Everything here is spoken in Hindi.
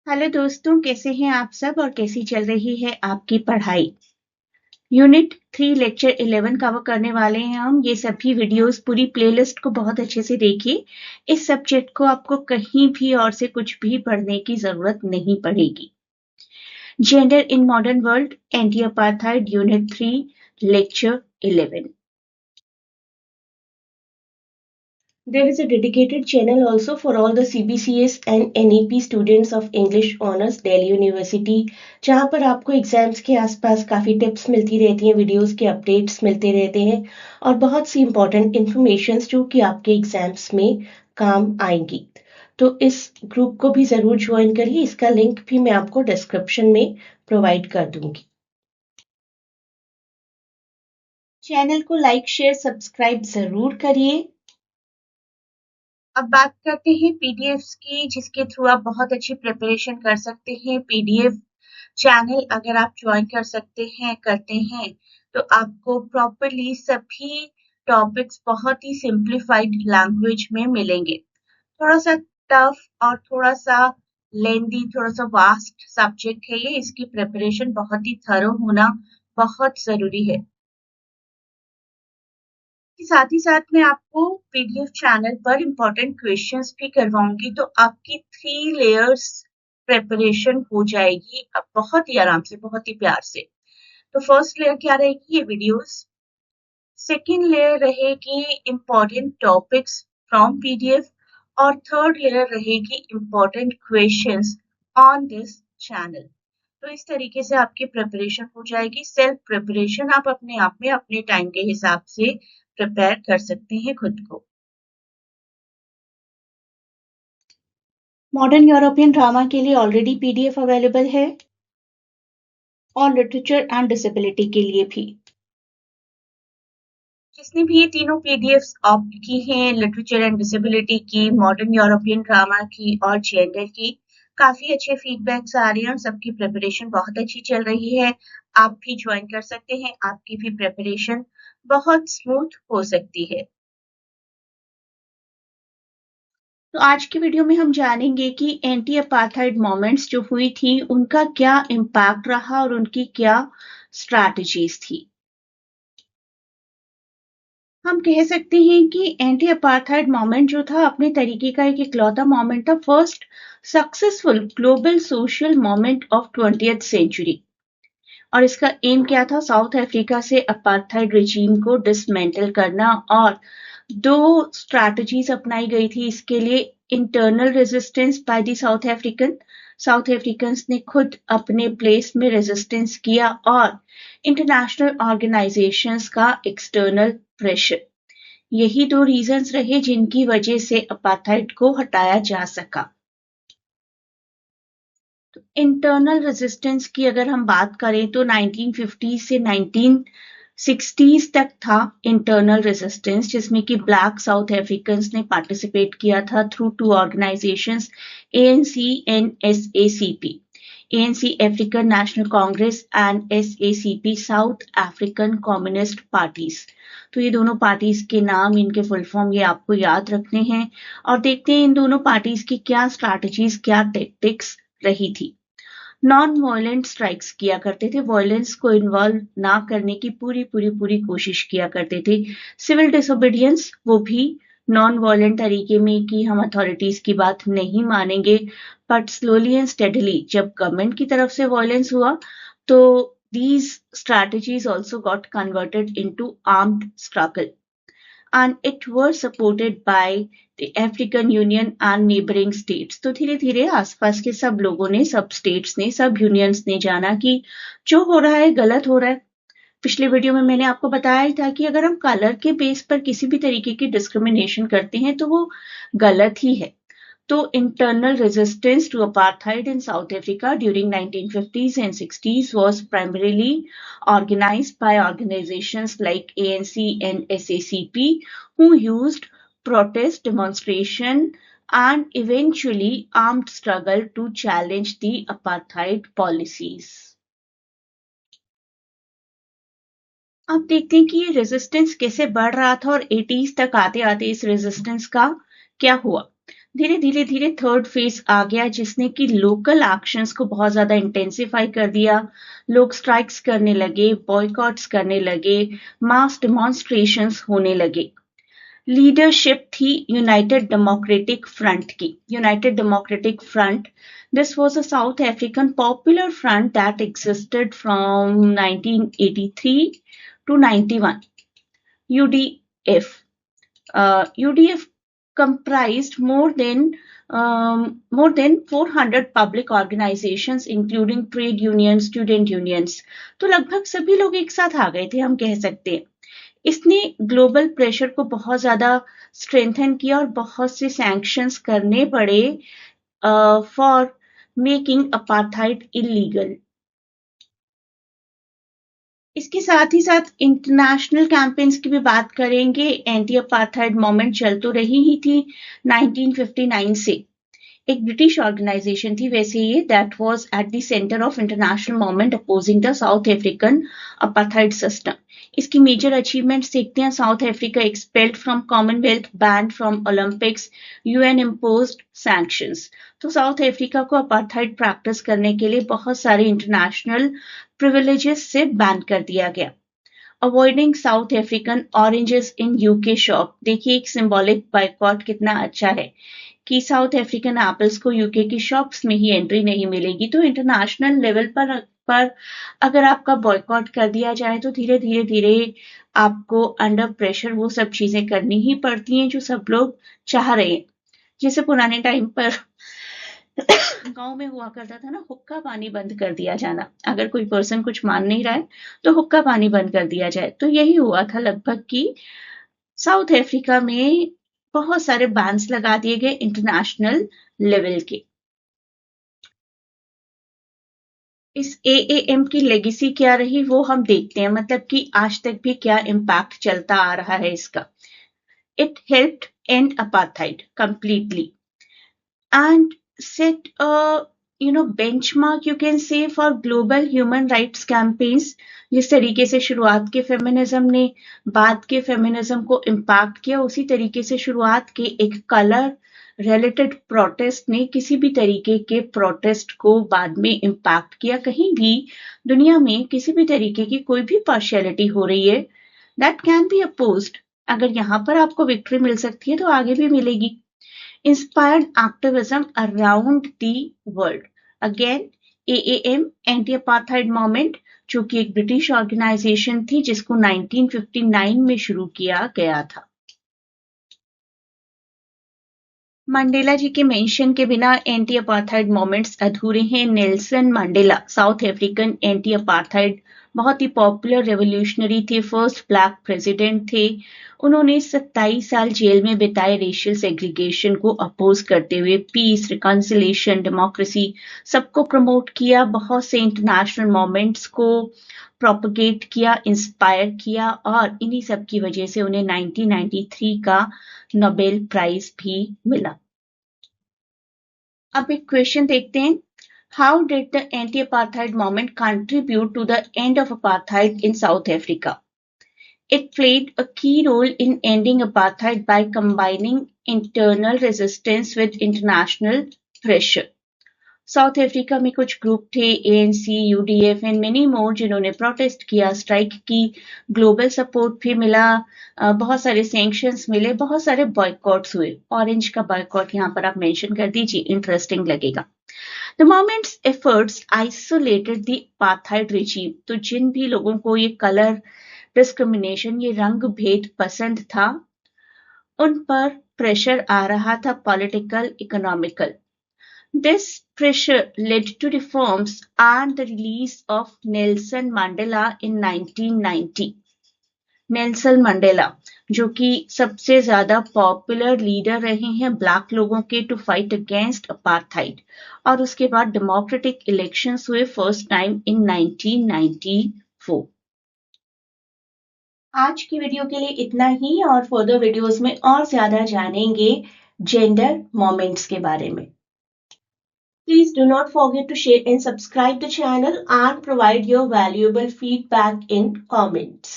हेलो दोस्तों, कैसे हैं आप सब और कैसी चल रही है आपकी पढ़ाई। यूनिट 3 लेक्चर 11 कवर करने वाले हैं हम। ये सभी वीडियोस पूरी प्लेलिस्ट को बहुत अच्छे से देखिए। इस सब्जेक्ट को आपको कहीं भी और से कुछ भी पढ़ने की जरूरत नहीं पड़ेगी। Gender in modern world, anti apartheid, unit 3 lecture 11। There is a dedicated channel also for all the CBCS and NEP students of English Honours Delhi University, जहाँ पर आपको एग्जाम्स के आसपास काफ़ी टिप्स मिलती रहती हैं, वीडियोस के अपडेट्स मिलते रहते हैं और बहुत सी इंपॉर्टेंट इंफॉर्मेशन जो कि आपके एग्जाम्स में काम आएंगी। तो इस ग्रुप को भी ज़रूर ज्वाइन करिए। इसका लिंक भी मैं आपको डिस्क्रिप्शन में प्रोवाइड कर दूंगी। चैनल को लाइक, शेयर, सब्सक्राइब ज़रूर करिए। अब बात करते हैं पीडीएफ्स की, जिसके थ्रू आप बहुत अच्छी प्रिपरेशन कर सकते हैं। पीडीएफ चैनल अगर आप ज्वाइन कर सकते हैं, करते हैं, तो आपको प्रॉपरली सभी टॉपिक्स बहुत ही सिंप्लीफाइड लैंग्वेज में मिलेंगे। थोड़ा सा टफ और थोड़ा सा लेंदी, थोड़ा सा वास्ट सब्जेक्ट है ये। इसकी प्रिपरेशन बहुत ही थरो होना बहुत जरूरी है। साथ ही साथ मैं आपको पीडीएफ चैनल पर इम्पोर्टेंट क्वेश्चंस भी करवाऊंगी, तो आपकी 3 लेयर्स प्रिपरेशन हो जाएगी अब बहुत ही आराम से, बहुत ही प्यार से। तो फर्स्ट लेयर क्या रहेगी? ये वीडियोस। सेकेंड लेयर रहेगी इम्पोर्टेंट टॉपिक्स फ्रॉम पीडीएफ और थर्ड लेयर रहेगी important questions on this channel. तो इस तरीके से आपकी प्रिपरेशन हो जाएगी। सेल्फ प्रिपरेशन आप अपने आप में अपने टाइम के हिसाब से प्रिपेयर कर सकते हैं खुद को। मॉडर्न यूरोपियन ड्रामा के लिए ऑलरेडी पीडीएफ अवेलेबल है और लिटरेचर एंड डिसेबिलिटी के लिए भी। जिसने भी ये तीनों पीडीएफ्स ऑप्ट की हैं, लिटरेचर एंड डिसेबिलिटी की, मॉडर्न यूरोपियन ड्रामा की और जेंडर की, काफी अच्छे फीडबैक्स आ रहे हैं और सबकी प्रिपरेशन बहुत अच्छी चल रही है। आप भी ज्वाइन कर सकते हैं, आपकी भी प्रिपरेशन बहुत स्मूथ हो सकती है। तो आज की वीडियो में हम जानेंगे कि एंटी अपार्थाइड मूवमेंट्स जो हुई थी उनका क्या इम्पैक्ट रहा और उनकी क्या स्ट्रैटेजीज थी। हम कह सकते हैं कि एंटी अपार्थाइड मूवमेंट जो था अपने तरीके का एक इकलौता मूवमेंट था, first successful global social movement of 20th century. और इसका एम क्या था? साउथ अफ्रीका से अपार्थाइड रिजीम को डिसमेंटल करना। और दो स्ट्रैटेजीज अपनाई गई थी इसके लिए। Internal resistance by the South Africans ने खुद अपने प्लेस में रेजिस्टेंस किया और इंटरनेशनल ऑर्गेनाइजेशंस का एक्सटर्नल प्रेशर। यही दो रीजंस रहे जिनकी वजह से अपार्थाइड को हटाया जा सका। तो इंटरनल रेजिस्टेंस की अगर हम बात करें तो 1950 से 1960s तक था इंटरनल रेजिस्टेंस, जिसमें कि ब्लैक साउथ अफ्रीकन्स ने पार्टिसिपेट किया था through 2 organisations, ANC and SACP। ANC African national Congress and SACP south African communist parties. तो ये दोनों पार्टीज के नाम, इनके फुल फॉर्म ये आपको याद रखने हैं और देखते हैं इन दोनों पार्टीज की क्या स्ट्रैटेजीज, क्या टेक्टिक्स रही थी। नॉन वायलेंट स्ट्राइक्स किया करते थे, वायलेंस को इन्वॉल्व ना करने की पूरी कोशिश किया करते थे। सिविल डिसोबीडियंस, वो भी नॉन वायलेंट तरीके में कि हम अथॉरिटीज की बात नहीं मानेंगे, बट स्लोली एंड स्टेडली जब गवर्नमेंट की तरफ से वायलेंस हुआ तो these strategies also got converted into armed struggle and it was supported by the African Union and neighboring states। तो धीरे धीरे आसपास के सब लोगों ने, सब स्टेट्स ने, सब यूनियंस ने जाना कि जो हो रहा है गलत हो रहा है। पिछले वीडियो में मैंने आपको बताया ही था कि अगर हम कलर के बेस पर किसी भी तरीके की डिस्क्रिमिनेशन करते हैं तो वो गलत ही है। तो internal resistance to apartheid in South Africa during 1950s and 60s was primarily organized by organizations like ANC and SACP, who used protest, demonstration, and eventually armed struggle to challenge the apartheid policies। अब देखते हैं कि ये रेजिस्टेंस कैसे बढ़ रहा था और 80s तक आते आते इस रेजिस्टेंस का क्या हुआ। धीरे धीरे धीरे थर्ड फेज आ गया जिसने कि लोकल एक्शंस को बहुत ज्यादा इंटेंसिफाई कर दिया। लोग स्ट्राइक्स करने लगे, बॉयकॉट्स करने लगे, मास डिमॉन्स्ट्रेशंस होने लगे। लीडरशिप थी यूनाइटेड डेमोक्रेटिक फ्रंट की। United democratic front, this was a south African popular front that existed from 1983 to 91। UDF, UDF comprised more than 400 public organizations including trade unions, student unions। तो लगभग सभी लोग एक साथ आ गए थे, हम कह सकते हैं। इसने ग्लोबल प्रेशर को बहुत ज्यादा स्ट्रेंथन किया और बहुत से सैंक्शंस करने पड़े फॉर मेकिंग अपार्थाइड इलीगल। इसके साथ ही साथ इंटरनेशनल कैंपेन्स की भी बात करेंगे। एंटी अपार्थाइड मूवमेंट चल तो रही ही थी 1959 से। एक ब्रिटिश ऑर्गेनाइजेशन थी वैसे ये, that was at the centre of international movement opposing the south African apartheid system. इसकी मेजर अचीवमेंट्स देखते हैं। South Africa expelled from Commonwealth, banned from Olympics, UN imposed sanctions. तो साउथ अफ्रीका को अपार्थाइड प्रैक्टिस करने के लिए बहुत सारे इंटरनेशनल प्रिविलेजेस से बैन कर दिया गया। Avoiding south African oranges in UK shop, देखिए एक सिंबॉलिक बायकॉट कितना अच्छा है कि साउथ अफ्रीकन एप्पल्स को यूके की शॉप्स में ही एंट्री नहीं मिलेगी। तो इंटरनेशनल लेवल पर अगर आपका बॉयकॉट कर दिया जाए तो धीरे धीरे धीरे आपको अंडर प्रेशर वो सब चीजें करनी ही पड़ती हैं जो सब लोग चाह रहे हैं। जैसे पुराने टाइम पर गांव में हुआ करता था ना, हुक्का पानी बंद कर दिया जाना। अगर कोई पर्सन कुछ मान नहीं रहा है तो हुक्का पानी बंद कर दिया जाए। तो यही हुआ था लगभग कि साउथ अफ्रीका में बहुत सारे बैन्स लगा दिए गए इंटरनेशनल लेवल के। इस एएएम की लेगेसी क्या रही वो हम देखते हैं, मतलब कि आज तक भी क्या इम्पैक्ट चलता आ रहा है इसका। It helped and apartheid completely and set a benchmark you can say for global human rights campaigns। जिस तरीके से शुरुआत के फेमिनिज्म ने बाद के फेमिनिज्म को इम्पैक्ट किया, उसी तरीके से शुरुआत के एक कलर रिलेटेड प्रोटेस्ट ने किसी भी तरीके के प्रोटेस्ट को बाद में इम्पैक्ट किया। कहीं भी दुनिया में किसी भी तरीके की कोई भी पार्शियलिटी हो रही है, दैट कैन बी अपोज्ड। अगर यहाँ पर आपको विक्ट्री मिल सकती है तो आगे भी मिलेगी। Inspired activism around the world। Again, AAM, Anti-Apartheid Movement, जो कि एक ब्रिटिश ऑर्गेनाइजेशन थी जिसको 1959 में शुरू किया गया था। मंडेला जी के मेंशन के बिना एंटी अपार्थाइड मूवमेंट्स अधूरे हैं। Nelson Mandela south African anti apartheid बहुत ही पॉपुलर रेवोल्यूशनरी थे, फर्स्ट ब्लैक प्रेसिडेंट थे। उन्होंने 27 साल जेल में बिताए रेशियल सेग्रीगेशन को अपोज करते हुए पीस, रिकॉन्सिलेशन, डेमोक्रेसी सबको प्रमोट किया। बहुत से इंटरनेशनल मूवमेंट्स को प्रोपगेट किया, इंस्पायर किया और इन्हीं सब की वजह से उन्हें 1993 का नोबेल प्राइज भी मिला। अब एक क्वेश्चन देखते हैं। How did the anti-apartheid movement contribute to the end of apartheid in South Africa? It played a key role in ending apartheid by combining internal resistance with international pressure। South Africa में कुछ ग्रुप थे, ANC, UDF and many more, जिन्होंने प्रोटेस्ट किया, स्ट्राइक की, ग्लोबल सपोर्ट भी मिला, बहुत सारे सैंक्शंस मिले, बहुत सारे बॉयकॉट्स हुए। ऑरेंज का बॉयकॉट यहाँ पर आप मेंशन कर दीजिए, इंटरेस्टिंग लगेगा। The movement's efforts isolated the apartheid regime। तो जिन भी लोगों को ये कलर डिस्क्रिमिनेशन, ये रंग भेद पसंद था, उन पर प्रेशर आ रहा था, political, economical. This pressure led to reforms and the release of Nelson Mandela in 1990। Nelson Mandela जो कि सबसे ज्यादा पॉपुलर लीडर रहे हैं ब्लैक लोगों के टू फाइट अगेंस्ट अपार्थाइड, और उसके बाद डेमोक्रेटिक इलेक्शंस हुए फर्स्ट टाइम इन 1994। आज की वीडियो के लिए इतना ही, और फर्दर वीडियोस में और ज्यादा जानेंगे जेंडर मोमेंट्स के बारे में। Please do not forget to share and subscribe the channel and provide your valuable feedback in comments.